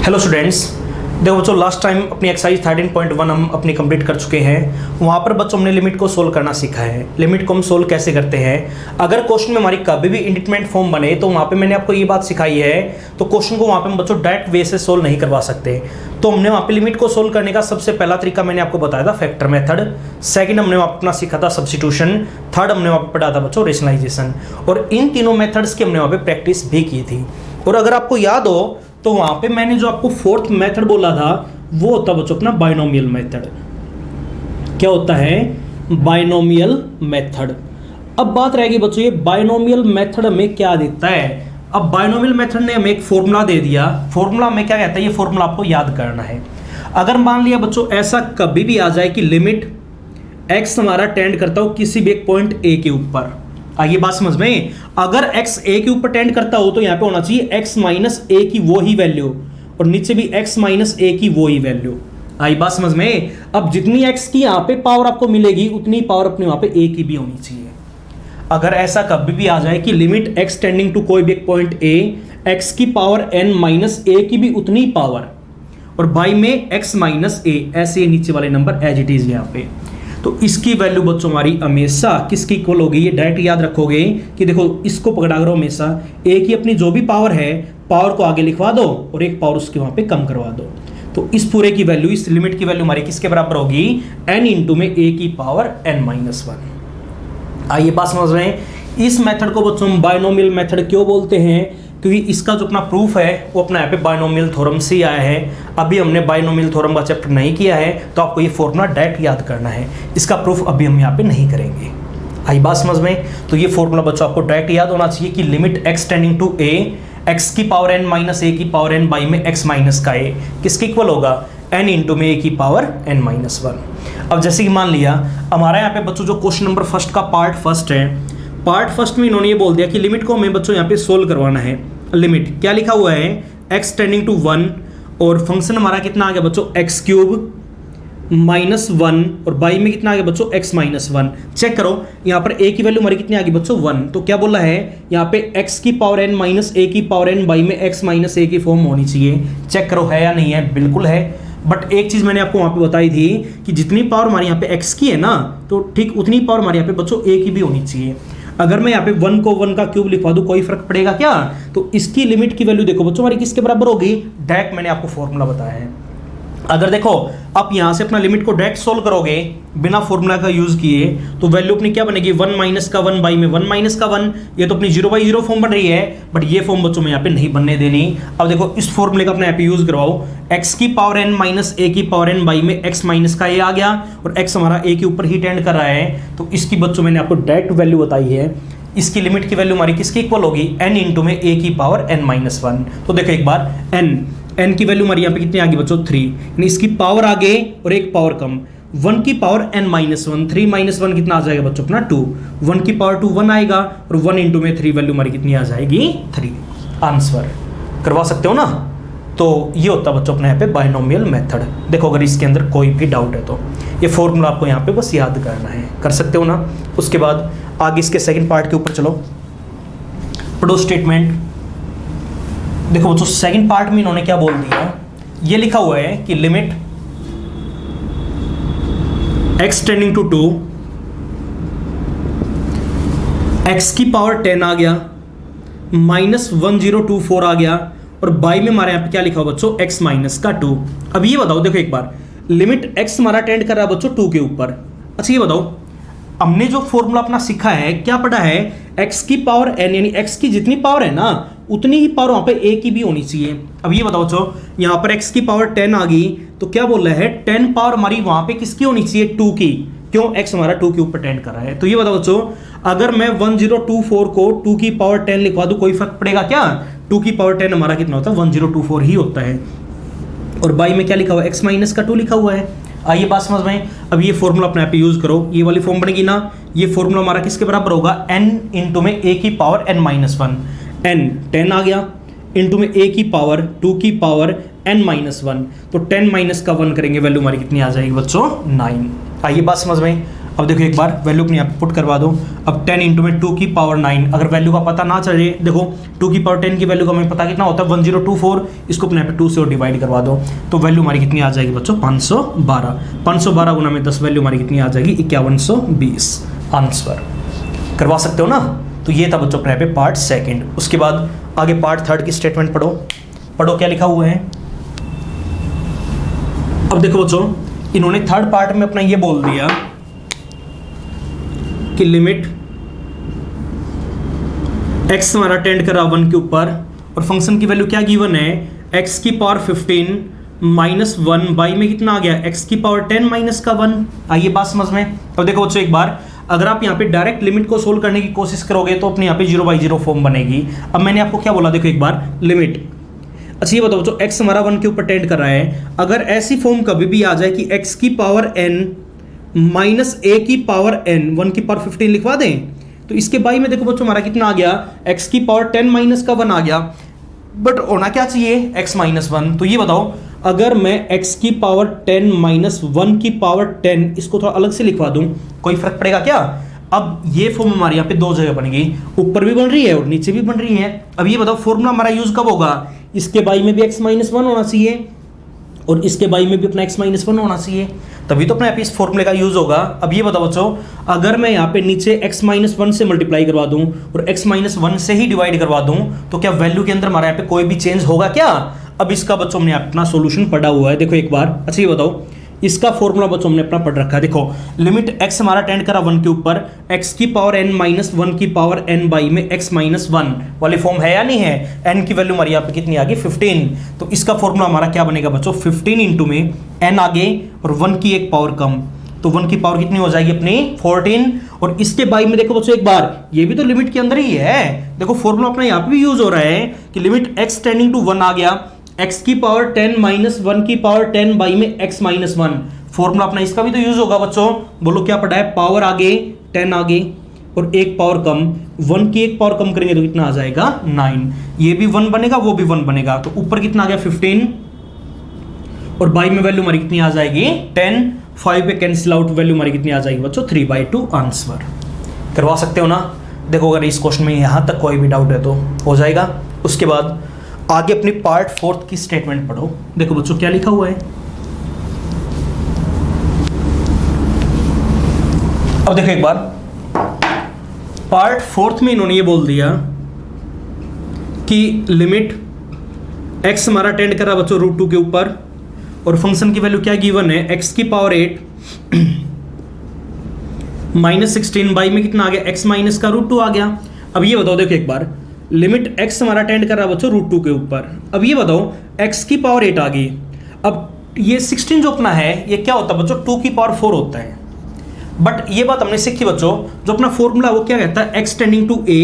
Hello students, देखो बच्चों last time अपनी एक्सरसाइज 13.1 हम अपनी कंप्लीट कर चुके हैं। वहाँ पर बच्चों हमने लिमिट को सोल्व करना सीखा है। लिमिट को हम सोल्व कैसे करते हैं, अगर क्वेश्चन में हमारी कभी भी इंडिटरमिनेट फॉर्म बने तो वहाँ पे मैंने आपको ये बात सिखाई है, तो क्वेश्चन को वहाँ पे हम बच्चों डायरेक्ट वे से सोल्व नहीं करवा सकते। तो हमने वहाँ पे लिमिट को सोल्व करने का सबसे पहला तरीका मैंने आपको बताया था फैक्टर मेथड, सेकंड हमने वहाँ अपना सीखा था सब्स्टिट्यूशन, थर्ड हमने वहाँ पे पढ़ा था बच्चों रेशनलाइजेशन, और इन तीनों मेथड्स की हमने वहाँ पे प्रैक्टिस भी की थी। और अगर आपको याद हो तो वहाँ पे मैंने जो आपको फोर्थ मेथड बोला था वो होता बच्चों अपना बाइनोमियल मेथड। क्या होता है? Binomial method. अब बात रहेगी बच्चों ये बाइनोमियल मेथड में क्या देता है। अब बाइनोमियल मेथड ने हमें एक फॉर्मूला दे दिया। फॉर्मूला में क्या कहता है, ये फॉर्मूला आपको याद करना है। अगर मान लिया बच्चों ऐसा कभी भी आ जाए कि लिमिट x हमारा टेंड करता हो किसी भी एक पॉइंट a के ऊपर, आइए बात समझ में, अगर x a के ऊपर टेंड करता हो तो यहाँ पे होना चाहिए x माइनस a की वो ही वैल्यू और नीचे भी x माइनस a की वो ही वैल्यू। आई बात समझ में। अब जितनी x की यहाँ पे पावर आपको मिलेगी उतनी पावर अपनी वहां पे a की भी होनी चाहिए। अगर ऐसा कभी भी आ जाए कि लिमिट x टेंडिंग टू कोई भी एक पॉइंट a, x की पावर n माइनस a की भी उतनी पावर और बाई में x माइनस a, ऐसे नीचे वाले नंबर एज इट इज यहाँ पे, तो इसकी वैल्यू बच्चों हमारी हमेशा किसकी इक्वल होगी, ये डायरेक्ट याद रखोगे कि देखो इसको पकड़ा करो हमेशा, a की अपनी जो भी पावर है पावर को आगे लिखवा दो और एक पावर उसके वहां पे कम करवा दो। तो इस पूरे की वैल्यू, इस लिमिट की वैल्यू हमारी किसके बराबर होगी, n इंटू में a की पावर n माइनस 1। आइए बात समझ रहे हैं। इस मेथड को बच्चों हम बाइनोमियल मेथड क्यों बोलते हैं, क्योंकि इसका जो अपना प्रूफ है वो अपना यहाँ पे बाइनोमियल थ्योरम से आया है। अभी हमने बाइनोमियल थ्योरम का चैप्टर नहीं किया है तो आपको ये फॉर्मूला डायरेक्ट याद करना है। इसका प्रूफ अभी हम यहाँ पे नहीं करेंगे। आई बात समझ में। तो ये फॉर्मूला बच्चों आपको डायरेक्ट याद होना चाहिए कि limit x tending to a, x की पावर n माइनस a की पावर n बाई में x माइनस का a किसके इक्वल होगा, n इंटू में a की पावर n माइनस 1। अब जैसे कि मान लिया हमारा यहाँ पे बच्चों जो क्वेश्चन नंबर फर्स्ट का पार्ट फर्स्ट है, पार्ट फर्स्ट में इन्होंने ये बोल दिया कि लिमिट को हमें बच्चों यहाँ पे सोल्व करवाना है। लिमिट क्या लिखा हुआ है, x टेंडिंग टू 1 और फंक्शन हमारा कितना आ गया बच्चों x क्यूब माइनस 1 और बाई में कितना आ गया बच्चों x माइनस 1। चेक करो यहाँ पर a की वैल्यू हमारी कितनी आ गई बच्चों 1। तो क्या बोला है यहाँ पे x की पावर n माइनस a की पावर n बाई में x माइनस a की फॉर्म होनी चाहिए। चेक करो है या नहीं है, बिल्कुल है। बट एक चीज मैंने आपको वहां पे बताई थी कि जितनी पावर हमारे यहाँ पे x की है ना, तो ठीक उतनी पावर हमारे यहाँ पे बच्चों a की भी होनी चाहिए। अगर मैं यहाँ पे 1 को 1 का क्यूब लिखवा दूं कोई फर्क पड़ेगा क्या? तो इसकी लिमिट की वैल्यू देखो बच्चों हमारी किसके बराबर होगी, डायरेक्ट मैंने आपको फॉर्मूला बताया है। अगर देखो आप यहाँ से अपना लिमिट को डायरेक्ट सोल्व करोगे बिना फॉर्मूला का यूज किए तो वैल्यू अपनी क्या बनेगी, 1 माइनस का 1 बाई में 1 माइनस का 1। ये तो अपनी 0/0 फॉर्म बन रही है, बट ये फॉर्म बच्चों में यहाँ पे नहीं बनने देनी। अब देखो इस फॉर्मूले का अपने यहाँ पे यूज करवाओ, x की पावर n माइनस a की पावर n बाई में x माइनस का a आ गया और x हमारा a के ऊपर ही टेंड कर रहा है। तो इसकी बच्चों मैंने आपको डायरेक्ट वैल्यू बताई है। इसकी लिमिट की वैल्यू हमारी किसकी इक्वल होगी, n इंटू में a की पावर n माइनस 1। तो देखो एक बार n की वैल्यू हमारी यहाँ पे कितनी आ गई बच्चों 3, यानी इसकी पावर आगे और एक पावर कम, 1 की पावर n माइनस 1, 3 माइनस 1 कितना आ जाएगा बच्चों अपना 2, 1 की पावर 2 1 आएगा और 1 इंटू में 3 वैल्यू हमारी कितनी आ जाएगी 3। आंसर करवा सकते हो ना। तो ये होता है बच्चों अपने यहाँ पे बाइनोमियल मेथड। देखो अगर इसके अंदर कोई भी डाउट है तो ये फॉर्मूला आपको यहाँ पे बस याद करना है, कर सकते हो ना। उसके बाद आगे इसके सेकंड पार्ट के ऊपर चलो, प्रो स्टेटमेंट। देखो बच्चों सेकंड पार्ट में इन्होंने क्या बोल दिया, ये लिखा हुआ है कि limit x tending to 2, x की पावर 10 आ गया माइनस 1024 आ गया और बाई में हमारे यहाँ पे क्या लिखा हुआ बच्चों x माइनस का 2। अब ये बताओ देखो एक बार, लिमिट x हमारा टेंड कर रहा है बच्चों 2 के ऊपर। अच्छा ये बताओ हमने जो फॉर्मूला अपना सीखा है क्या पढ़ा है, x की पावर n, यानी x की जितनी पावर है ना उतनी ही पावर वहां पे a की भी होनी चाहिए। अब ये बताओ बच्चों यहाँ पर x की पावर 10 आ गई तो क्या बोल रहा है 10 पावर हमारी वहां पे किसकी होनी चाहिए, 2 की। क्यों, x हमारा 2 के ऊपर टेंड कर रहा है। तो ये बताओ बच्चों अगर मैं 1024 को 2 की पावर 10 लिखवा दूं कोई फर्क पड़ेगा क्या? 2 की पावर 10 हमारा कितना होता है 1024 ही होता है और बाई में क्या लिखा हुआ है x माइनस का 2 लिखा हुआ है। आइए बात समझ में। अब ये फॉर्मूला अपने आप पे यूज करो, ये वाली फॉर्म बनेगी ना, ये फॉर्मूला हमारा किसके बराबर होगा, n इंटू में a की पावर n माइनस 1, n 10 आ गया इंटू में a की पावर 2 की पावर n माइनस 1। तो 10 माइनस का 1 करेंगे वैल्यू हमारी कितनी आ जाएगी बच्चों 9। आइए बात समझ में। अब देखो एक बार वैल्यू अपने यहाँ पे पुट करवा दो। अब 10 इंटू में 2 की पावर 9, अगर वैल्यू का पता ना चले, देखो 2 की पावर 10 की वैल्यू का हमें पता कितना होता है 1024, इसको अपने यहाँ पे 2 से डिवाइड करवा दो तो वैल्यू हमारी कितनी आ जाएगी बच्चों 512। 512 गुना में 10 वैल्यू हमारी कितनी आ जाएगी 5120 आंसर। करवा सकते हो ना। तो ये था बच्चों अपने यहाँ पे पार्ट सेकेंड। उसके बाद आगे पार्ट थर्ड की स्टेटमेंट पढ़ो क्या लिखा हुआ है। अब देखो बच्चों इन्होंने थर्ड पार्ट में अपना ये बोल दिया कि लिमिट x हमारा टेंड कर रहा 1 के ऊपर और फंक्शन की वैल्यू क्या गिवन है x की पावर 15 माइनस 1 बाई में कितना आ गया x की पावर 10 माइनस का 1। आइए बात समझ में। अब देखो बच्चों एक बार अगर आप यहाँ पे डायरेक्ट लिमिट को सोल्व करने की कोशिश करोगे तो अपने यहाँ पे 0/0 फॉर्म बनेगी। अब मैंने आपको क्या बोला, देखो एक बार लिमिट, अच्छा ये बताओ बच्चों x हमारा 1 के ऊपर टेंड कर रहा है, अगर ऐसी फॉर्म कभी भी आ जाए कि x की पावर n माइनस a की पावर n 1 की पावर 15 लिखवा दें तो इसके बाई में देखो बच्चों हमारा कितना आ गया x की पावर 10 माइनस का 1 आ गया, बट होना क्या चाहिए x माइनस 1। तो ये बताओ अगर मैं x की पावर 10 माइनस 1 की पावर 10 इसको थोड़ा अलग से लिखवा दूं कोई फर्क पड़ेगा क्या। अब ये फॉर्म हमारे यहाँ पे दो जगह बन गई, ऊपर भी बन रही है और नीचे भी बन रही है। अब ये बताओ फॉर्मूला हमारा यूज कब होगा, इसके बाई में भी x माइनस 1 होना चाहिए और इसके बाई में भी अपना x माइनस 1 होना चाहिए, तभी तो अपने यहाँ पे इस फॉर्मूले का यूज होगा। अब ये बताओ बच्चों अगर मैं यहाँ पे नीचे x माइनस 1 से मल्टीप्लाई करवा दूं और x माइनस 1 से ही डिवाइड करवा दूं तो क्या वैल्यू के अंदर हमारे यहाँ पे कोई भी चेंज होगा क्या। अब इसका बच्चों हमने अपना सोल्यूशन पढ़ा हुआ है, देखो एक बार। अच्छा ये बताओ इसका फॉर्मूला बच्चों हमने अपना पढ़ रखा है। देखो लिमिट x हमारा टेंड करा 1 के ऊपर, x की पावर n माइनस 1 की पावर n बाई में x माइनस 1 वाली फॉर्म है या नहीं है। n की वैल्यू हमारी यहाँ पे कितनी आ गई 15, तो इसका फॉर्मूला हमारा क्या बनेगा बच्चों 15 इंटू में n आगे और 1 की एक पावर कम, तो 1 की पावर कितनी हो जाएगी अपनी 14। और इसके बाई में देखो बच्चों एक बार ये भी तो लिमिट के अंदर ही है, देखो फॉर्मूला अपना यहाँ पे भी यूज हो रहा है कि लिमिट x टेंडिंग टू 1 आ गया, x की पावर 10 माइनस 1 की पावर 10 बाई में x माइनस 1, फॉर्मूला अपना इसका भी तो यूज होगा बच्चों। बोलो क्या पढ़ा है, पावर आगे 10 आगे और एक पावर कम, 1 की एक पावर कम करेंगे तो कितना आ जाएगा 9, ये भी 1 बनेगा वो भी 1 बनेगा, तो ऊपर कितना आ गया 15 और बाई में वैल्यू हमारी कितनी आ जाएगी 10, 5 पे कैंसिल आउट वैल्यू हमारी कितनी आ जाएगी बच्चों 3/2 आंसर। करवा सकते हो ना। देखो अगर इस क्वेश्चन में यहां तक कोई भी डाउट है तो हो जाएगा। उसके बाद आगे अपनी पार्ट फोर्थ की स्टेटमेंट पढ़ो। देखो बच्चों क्या लिखा हुआ है, अब देखो एक बार पार्ट फोर्थ में इन्होंने ये बोल दिया कि लिमिट x हमारा टेंड कर रहा बच्चों √2 के ऊपर और फंक्शन की वैल्यू क्या गिवन है x की पावर 8 माइनस 16 बाई में कितना आ गया x माइनस का √2 आ गया। अब ये बताओ देखो एक बार लिमिट x हमारा टेंड कर रहा बच्चों √2 के ऊपर, अब ये बताओ x की पावर 8 आ गई। अब ये 16 जो अपना है ये क्या होता है बच्चों 2 की पावर 4 होता है, बट ये बात हमने सीखी बच्चों जो अपना फॉर्मूला वो क्या कहता है x tending to a,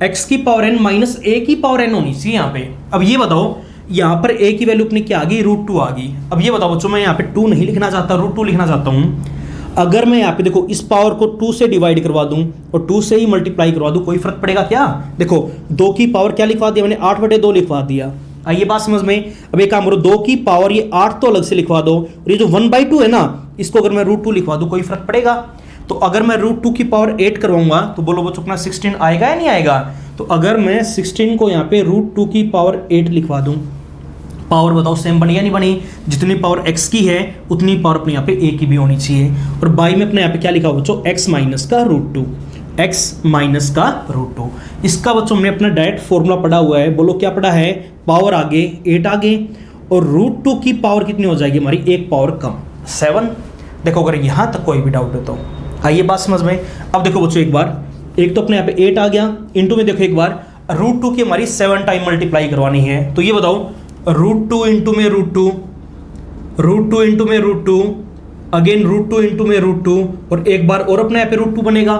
x की पावर n माइनस a की पावर n होनी चाहिए यहाँ पे। अब ये बताओ यहाँ पर a की वैल्यू अपनी क्या आ गई √2 आ गई। अब ये बताओ बच्चों मैं यहाँ पे 2 नहीं लिखना चाहता, √2 लिखना चाहता हूँ। अगर मैं यहाँ पे देखो इस पावर को 2 से डिवाइड करवा दूं और 2 से ही मल्टीप्लाई करवा दूं कोई फर्क पड़ेगा क्या। देखो 2 की पावर क्या लिखवा दिया मैंने 8/2 लिखवा दिया। आइए बात समझ में। अब एक काम करो 2 की पावर ये 8 तो अलग से लिखवा दो और ये जो 1/2 है ना इसको अगर मैं √2 लिखवा दूं कोई फर्क पड़ेगा। तो अगर मैं √2 की पावर 8 करवाऊंगा तो बोलो बच्चों अपना 16 आएगा या नहीं आएगा। तो अगर मैं 16 को यहाँ पे √2 की पावर 8 लिखवा दूं, पावर बताओ सेम बनी या नहीं बनी, जितनी पावर x की है उतनी पावर अपने यहाँ पे a की भी होनी चाहिए। और बाई में अपने यहाँ पे क्या लिखा हुआ बच्चों x माइनस का √2, x माइनस का √2। इसका बच्चों हमने अपना डायरेक्ट फॉर्मूला पढ़ा हुआ है, बोलो क्या पढ़ा है, पावर आगे 8 आगे और √2 की पावर कितनी हो जाएगी हमारी एक पावर कम 7। देखो अगर यहाँ तक कोई भी डाउट है तो आइए बात समझ में। अब देखो बच्चों एक बार एक तो अपने यहाँ पे 8 आ गया, इंटू में देखो एक बार √2 की हमारी 7 टाइम मल्टीप्लाई करवानी है। तो ये बताओ √2 इंटू में √2, √2 इंटू में √2, अगेन √2 इंटू में √2 और एक बार और अपने यहाँ पे √2 बनेगा।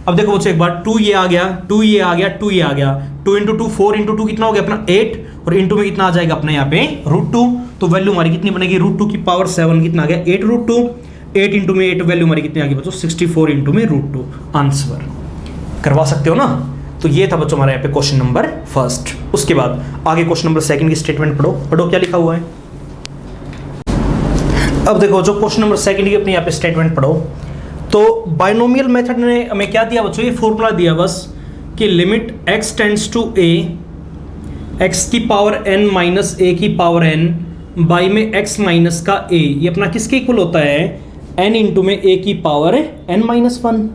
अब देखो बच्चों एक बार 2 ये आ गया, 2 ये आ गया, 2 ये आ गया, 2 इंटू 2 4 इंटू 2 कितना हो गया अपना 8 और इंटू में कितना आ जाएगा अपने यहाँ पे √2। तो वैल्यू हमारी कितनी बनेगी √2 की पावर 7 कितना आ गया 8√2, 8 इंटू में 8 वैल्यू हमारी कितनी आ गई बच्चों 64 इंटू में √2 आंसर। करवा सकते हो ना। तो ये था बच्चों हमारे यहाँ पे क्वेश्चन नंबर फर्स्ट। उसके बाद आगे क्वेश्चन नंबर सेकंड की स्टेटमेंट पढ़ो क्या लिखा हुआ है। अब देखो जो क्वेश्चन नंबर सेकंड की अपनी यहाँ पे स्टेटमेंट पढ़ो तो बाइनोमियल मेथड ने हमें क्या दिया बच्चों, ये फॉर्मूला दिया बस कि limit x tends to a x की पावर n माइनस a की पावर n बाई में x माइनस का a, ये अपना किसके इक्वल होता है, n इंटू में a की पावर n माइनस 1।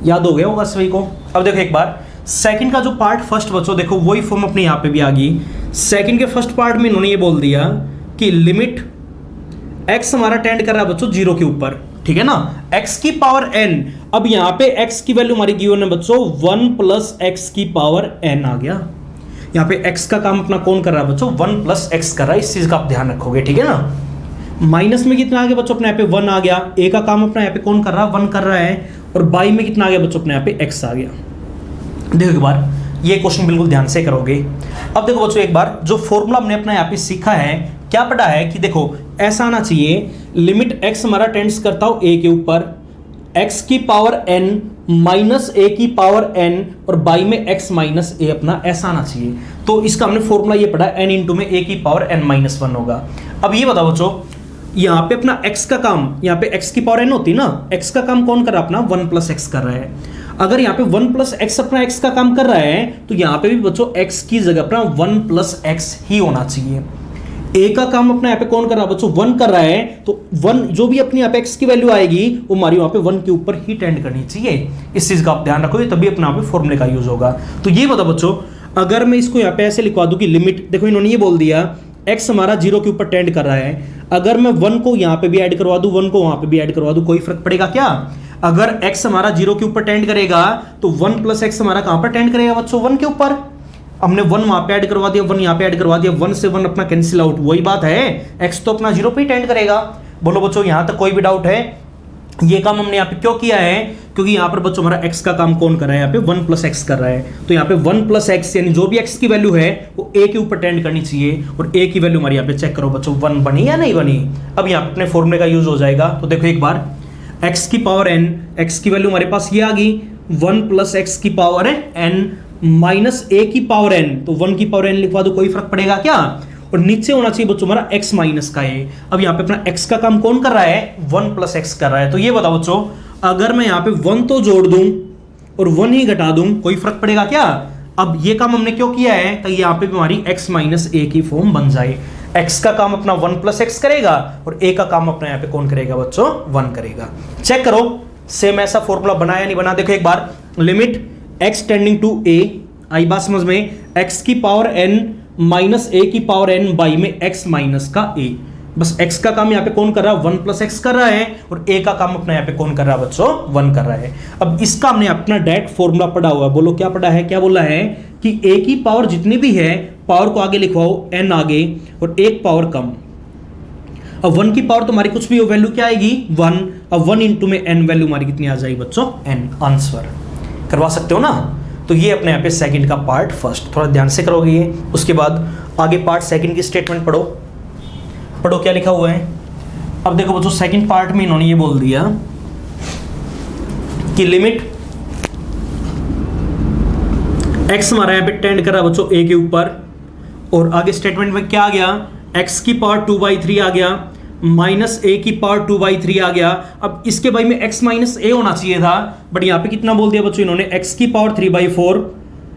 याद हो गया होगा सभी को। अब देखो एक बार सेकंड का जो पार्ट फर्स्ट बच्चों, देखो वही फॉर्म अपने यहाँ पे भी आ गई। सेकंड के फर्स्ट पार्ट में इन्होंने ये बोल दिया कि लिमिट x हमारा टेंड कर रहा है बच्चों 0 के ऊपर, ठीक है ना, x की पावर n। अब यहां पे x की वैल्यू हमारी गिवन है बच्चों 1 प्लस x की पावर n आ गया। यहां पे x का काम अपना कौन कर रहा है बच्चों, 1 प्लस x कर रहा है, इस चीज का आप ध्यान रखोगे, ठीक है ना। माइनस में कितना आ गया बच्चों अपने यहाँ पे 1 आ गया, a का काम अपना यहाँ पे कौन कर रहा है, 1 कर रहा है, और बाई में कितना आ गया बच्चों अपने यहाँ पे x आ गया। देखो एक बार ये क्वेश्चन बिल्कुल ध्यान से करोगे। अब देखो बच्चों एक बार जो फॉर्मूला हमने अपना यहाँ पे सीखा है, क्या पढ़ा है कि देखो ऐसा आना चाहिए, लिमिट x हमारा टेंड्स करता हो a के ऊपर, x की पावर n माइनस a की पावर n और बाई में x माइनस a, अपना ऐसा आना चाहिए। तो इसका हमने फॉर्मूला ये पढ़ा n इंटू में a की पावर n माइनस 1 होगा। अब ये बताओ बच्चों, यहाँ पे अपना x का काम, यहाँ पे x की पावर n होती ना, x का काम कौन कर रहा है अपना 1 प्लस x कर रहा है। अगर यहाँ पे 1 प्लस x अपना x का काम कर रहा है तो यहाँ पे भी बच्चों x की जगह अपना 1 प्लस x ही होना चाहिए। a का काम अपना यहाँ पे कौन कर रहा है बच्चों 1 कर रहा है, तो 1 जो भी अपनी यहाँ पे x की वैल्यू आएगी वो हमारी वहां पे 1 के ऊपर ही टेंड करनी चाहिए। इस चीज का आप ध्यान रखोगे तभी अपना यहाँ पे फॉर्मूले का यूज होगा। तो ये बताओ बच्चों, अगर मैं इसको यहाँ पे ऐसे लिखवा दूं कि लिमिट, देखो इन्होंने ये बोल दिया x हमारा 0 के ऊपर टेंड कर रहा है, अगर मैं 1 को यहाँ पे भी ऐड करवा दूं, 1 को वहां पे भी ऐड करवा दूं, कोई फर्क पड़ेगा क्या। अगर x हमारा 0 के ऊपर टेंड करेगा तो 1 प्लस x हमारा कहां पर टेंड करेगा बच्चों, 1 के ऊपर। हमने 1 वहां पे ऐड करवा दिया, 1 यहाँ पे ऐड करवा दिया, 1 से 1 अपना कैंसिल आउट, वही बात है, x तो अपना 0 पे ही टेंड करेगा। बोलो बच्चों यहां तक कोई भी डाउट है। ये काम हमने यहाँ पे क्यों किया है, क्योंकि यहाँ पर बच्चों हमारा x का काम कौन कर रहा है, यहाँ पे 1 प्लस x कर रहा है, तो यहाँ पे 1 प्लस x यानी जो भी x की वैल्यू है वो a के ऊपर टेंड करनी चाहिए, और a की वैल्यू हमारी यहाँ पे चेक करो बच्चों 1 बनी या नहीं बनी। अब यहाँ पे अपने फॉर्मूले का यूज हो जाएगा। तो देखो एक बार x की पावर n, x की वैल्यू हमारे पास ये आ गई 1 प्लस x की पावर है n माइनस a की पावर n, तो 1 की पावर n लिखवा दो, कोई फर्क पड़ेगा क्या। और नीचे होना चाहिए बच्चों हमारा x माइनस का a। अब यहाँ पे अपना x का काम कौन कर रहा है, 1 प्लस x कर रहा है। तो ये बताओ बच्चों, अगर मैं यहाँ पे 1 तो जोड़ दूं और 1 ही घटा दूं, कोई फर्क पड़ेगा क्या। अब ये काम हमने क्यों किया है, तो यहाँ पे हमारी x माइनस a की फॉर्म बन जाए। x का काम अपना 1 प्लस x करेगा और a का काम अपना यहाँ पे कौन करेगा बच्चों, 1 करेगा। चेक करो सेम ऐसा फॉर्मूला बनाया नहीं बना। देखो एक बार limit x tending to a, आई बात समझ में, x की पावर n माइनस a की पावर n बाई में x माइनस का a। बस x का काम यहाँ पे कौन कर रहा है, 1 प्लस x कर रहा है, और a का काम अपना यहाँ पे कौन कर रहा है बच्चों, 1 कर रहा है। अब इसका हमने अपना डायरेक्ट फॉर्मूला पढ़ा हुआ है। बोलो क्या पढ़ा है, क्या बोला है कि a की पावर जितनी भी है पावर को आगे लिखवाओ n आगे और एक पावर कम। अब 1 की पावर तो हमारी कुछ भी हो, वैल्यू क्या आएगी 1। अब 1 इंटू में n वैल्यू हमारी कितनी आ जाएगी बच्चों, n। आंसर करवा सकते हो ना। तो ये अपने यहाँ पे सेकंड का पार्ट फर्स्ट, थोड़ा ध्यान से करोगे ये। उसके बाद आगे पार्ट सेकंड की स्टेटमेंट पढ़ो, पढ़ो क्या लिखा हुआ है। अब देखो बच्चों सेकंड पार्ट में इन्होंने ये बोल दिया कि लिमिट x हमारा यहाँ पे टेंड कर रहा है बच्चों a के ऊपर, और आगे स्टेटमेंट में क्या आ गया, x की पावर 2/3 आ गया माइनस a की पावर 2/3 आ गया। अब इसके भाई में x माइनस a होना चाहिए था, बट यहाँ पे कितना बोल दिया बच्चों इन्होंने, x की पावर 3/4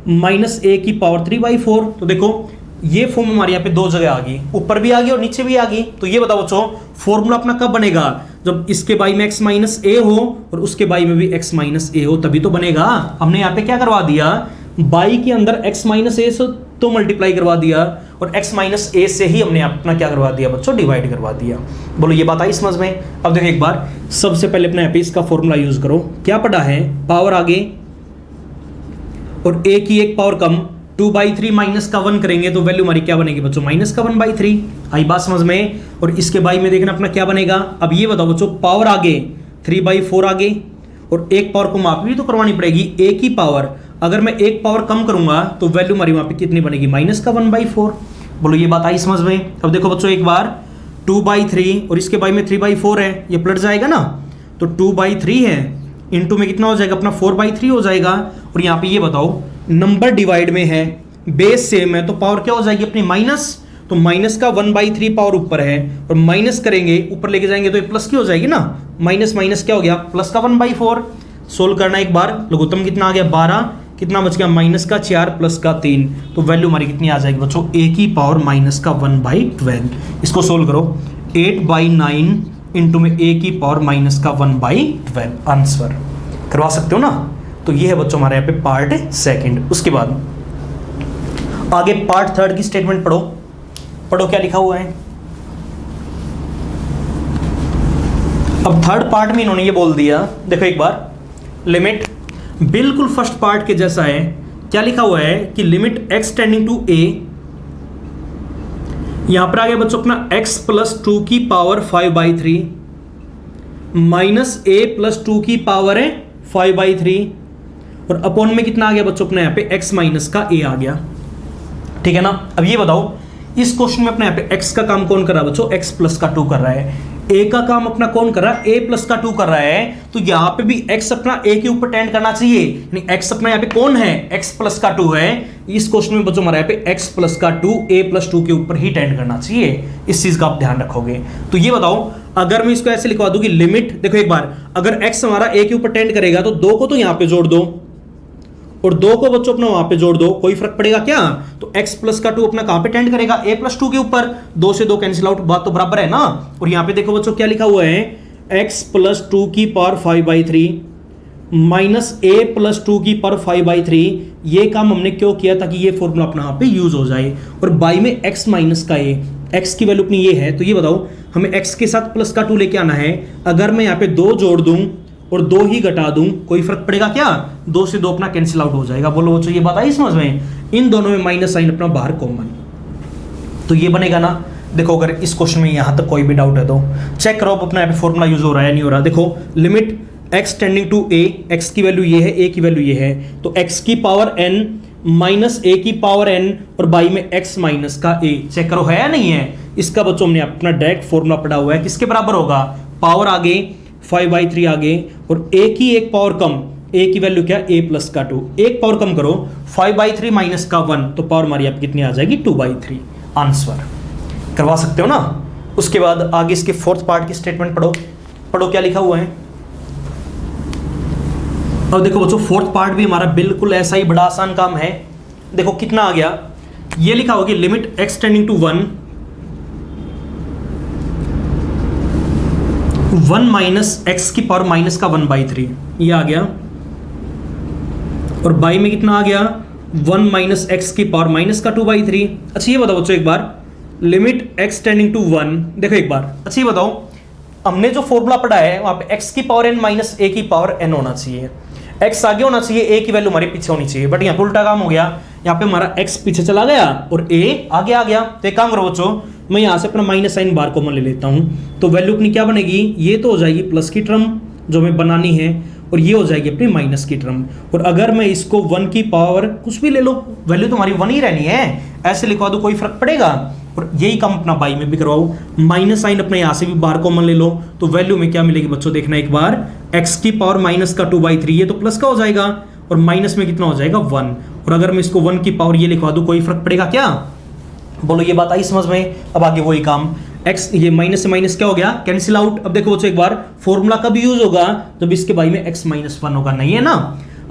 माइनस a की पावर 3/4। तो देखो ये फॉर्म हमारे यहाँ पे दो जगह आ गई, ऊपर भी आ गई और नीचे भी आ गई। तो ये बताओ बच्चों फॉर्मूला अपना कब बनेगा, जब इसके बाई में x माइनस a हो और उसके बाई में भी x माइनस a हो, तभी तो बनेगा। हमने यहाँ पे क्या करवा दिया, बाई के अंदर x माइनस a से तो मल्टीप्लाई करवा दिया और x माइनस a से ही हमने अपना क्या करवा दिया बच्चों, डिवाइड करवा दिया। बोलो ये बात आई समझ में। अब देखो एक बार सबसे पहले अपने यहाँ पे इसका फॉर्मूला यूज करो। क्या पढ़ा है, पावर आगे और a की एक पावर कम, 2/3 माइनस का 1 करेंगे तो वैल्यू हमारी क्या बनेगी बच्चों, माइनस का 1/3। आई बात समझ में। और इसके बाई में देखना अपना क्या बनेगा। अब ये बताओ बच्चों पावर आगे 3/4 आगे और एक पावर को माप भी तो करवानी पड़ेगी, a की पावर। अगर मैं एक पावर कम करूंगा तो वैल्यू हमारी वहां पे कितनी बनेगी, माइनस का 1/4। बोलो ये बात आई समझ में। अब देखो बच्चों एक बार 2/3 और इसके बाई में 3/4 है, ये पलट जाएगा ना, तो 2/3 है इंटू में कितना हो जाएगा अपना 4/3 हो जाएगा। और यहाँ पे ये बताओ नंबर डिवाइड में है, बेस सेम है, तो पावर क्या हो जाएगी अपनी माइनस। तो माइनस का 1/3 पावर ऊपर है और माइनस करेंगे ऊपर लेके जाएंगे तो ये प्लस की हो जाएगी ना, माइनस माइनस क्या हो गया प्लस का 1/4। सोल्व करना एक बार, लघुत्तम कितना आ गया 12, कितना बच गया माइनस का 4 प्लस का 3, तो वैल्यू हमारी कितनी आ जाएगी बच्चों a की पावर माइनस का 1/12। इसको सोल्व करो 8/9 इंटू में a की पावर माइनस का 1/12 आंसर। करवा सकते हो ना। तो ये है बच्चों हमारे यहाँ पे पार्ट सेकंड। उसके बाद आगे पार्ट थर्ड की स्टेटमेंट पढ़ो, पढ़ो क्या लिखा हुआ है। अब थर्ड पार्ट में इन्होंने ये बोल दिया, देखो एक बार, लिमिट बिल्कुल फर्स्ट पार्ट के जैसा है। क्या लिखा हुआ है कि limit x tending to a, यहां पर आ गया बच्चों अपना x प्लस 2 की पावर 5/3 माइनस a प्लस 2 की पावर है 5/3 और अपॉन में कितना आ गया बच्चों अपने यहाँ पे x माइनस का a आ गया। ठीक है ना। अब ये बताओ इस क्वेश्चन में अपने यहाँ पे x का काम कौन कर रहा है बच्चों, x प्लस का 2 कर रहा है, a का काम अपना कौन कर रहा है, a प्लस का 2 कर रहा है। तो यहाँ पे भी x अपना a के ऊपर टेंड करना चाहिए, यानी x अपना यहाँ पे कौन है, x प्लस का 2 है। इस क्वेश्चन में बच्चों हमारे यहाँ पे x प्लस का 2 a प्लस 2 के ऊपर ही टेंड करना चाहिए। इस चीज का आप ध्यान रखोगे। तो ये बताओ अगर मैं इसको ऐसे लिखवा दूं कि लिमिट, देखो एक बार, अगर x हमारा a के ऊपर टेंड करेगा तो 2 को तो यहाँ पे जोड़ दो और 2 को बच्चों अपना वहां पे जोड़ दो, कोई फर्क पड़ेगा क्या। तो x प्लस का 2 अपना कहां पे टेंड करेगा, a प्लस 2 के ऊपर, 2 से 2 कैंसिल आउट, बात तो बराबर है ना। और यहां पे देखो बच्चों क्या लिखा हुआ है, x प्लस 2 की पावर 5/3 माइनस a प्लस 2 की पावर 5/3। ये काम हमने क्यों किया, ताकि ये फॉर्मूला अपना यहाँ पे यूज हो जाए। और बाई में x माइनस का a, x की वैल्यू अपनी ये है। तो ये बताओ हमें x के साथ प्लस का 2 लेके आना है। अगर मैं यहाँ पे 2 जोड़ दूं और 2 ही घटा दूं, कोई फर्क पड़ेगा क्या, 2 से 2 अपना कैंसिल आउट हो जाएगा। बोलो बच्चों ये बात आई समझ में। इन दोनों में माइनस साइन अपना बाहर कॉमन, तो ये बनेगा ना। देखो अगर इस क्वेश्चन में यहां तक कोई भी डाउट है तो चेक करो अपना यहाँ पे फॉर्मूला यूज हो रहा है नहीं हो रहा। देखो limit x tending to a, x की वैल्यू ये है, a की वैल्यू ये है, तो x की पावर n माइनस a की पावर n और बाई में x माइनस का a। चेक करो है या नहीं है। इसका बच्चों हमने अपना डायरेक्ट फॉर्मूला पढ़ा हुआ है, किसके बराबर होगा, पावर आगे 5/3 आगे और a की एक पावर कम, a की वैल्यू क्या, a प्लस का 2, एक पावर कम करो 5/3 माइनस का 1, तो पावर हमारी आप कितनी आ जाएगी 2/3 आंसर। करवा सकते हो ना। उसके बाद आगे इसके फोर्थ पार्ट की स्टेटमेंट पढ़ो, पढ़ो क्या लिखा हुआ है। अब देखो बच्चों फोर्थ पार्ट भी हमारा बिल्कुल ऐसा ही बड़ा आसान काम है। देखो कितना आ गया, ये लिखा होगी limit x tending to 1 minus x की पावर माइनस का 1/3, ये आ गया। और बाई में कितना आ गया 1 माइनस एक्स की पावर माइनस का 2/3। अच्छा ये बताओ बच्चों एक बार, लिमिट x टेंडिंग टू 1, देखो एक बार, अच्छा ये बताओ हमने जो फॉर्मूला पढ़ा है वहां पे x की पावर n माइनस a की पावर n होना चाहिए। x आगे होना चाहिए, a की वैल्यू हमारे पीछे होनी चाहिए, बट यहाँ पे उल्टा काम हो गया। यहाँ पे हमारा x पीछे चला गया और a आगे आ गया। तो एक काम करो बच्चों, मैं यहाँ से अपना माइनस साइन बार कॉमन ले लेता हूँ, तो वैल्यू अपनी क्या बनेगी, ये तो हो जाएगी प्लस की टर्म जो हमें बनानी है और ये हो जाएगी अपनी माइनस की टर्म। और अगर मैं इसको 1 की पावर कुछ भी ले लो, वैल्यू तो हमारी 1 ही रहनी है, ऐसे लिखवा दो कोई फर्क पड़ेगा। और यही काम अपना बाई में भी करवाओ, माइनस साइन अपने यहाँ से भी बार कॉमन ले लो, तो वैल्यू में क्या मिलेगी बच्चों, देखना एक बार, x की पावर माइनस का 2/3, ये तो प्लस का हो जाएगा और माइनस में कितना हो जाएगा 1। और अगर मैं इसको 1 की पावर ये लिखवा दूं, कोई फर्क पड़ेगा क्या, बोलो ये बात आई समझ में। अब आगे वही काम, x ये माइनस से माइनस क्या हो गया, कैंसिल आउट। अब देखो बच्चों एक बार, फॉर्मूला कब यूज होगा, जब इसके बाई में x माइनस 1 होगा, नहीं है ना।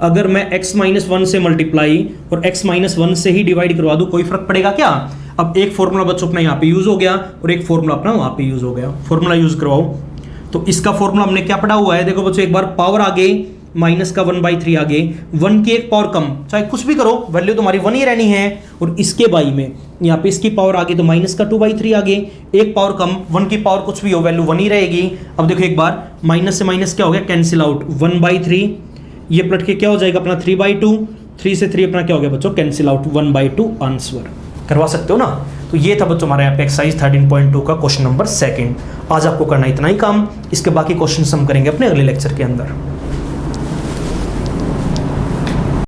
अगर मैं x माइनस 1 से मल्टीप्लाई और x माइनस 1 से ही डिवाइड करवा दूं, कोई फर्क पड़ेगा क्या। अब एक फॉर्मूला बच्चों अपना यहाँ पे यूज हो गया और एक फॉर्मूला अपना वहां पे यूज हो गया, फॉर्मूला यूज करवाओ। तो इसका फॉर्मूला हमने क्या पढ़ा हुआ है, देखो बच्चों एक बार, पावर आगे माइनस का 1/3 आगे, 1 की एक पावर कम, चाहे कुछ भी करो वैल्यू तुम्हारी 1 ही रहनी है। और इसके बाई में यहाँ पे इसकी पावर आगे तो माइनस का 2/3 आगे, एक पावर कम, 1 की पावर कुछ भी हो वैल्यू 1 ही रहेगी। अब देखो एक बार, माइनस से माइनस क्या हो गया, कैंसिल आउट, 1/3 ये पलट के क्या हो जाएगा अपना 3/2, 3 से 3 अपना क्या हो गया बच्चों, कैंसिल आउट, 1/2 आंसर। करवा सकते हो ना। तो ये था बच्चों हमारे यहाँ पे एक्सरसाइज 13.2 का क्वेश्चन नंबर 2। आज आपको करना इतना ही काम, इसके बाकी क्वेश्चन हम करेंगे अपने अगले लेक्चर के अंदर।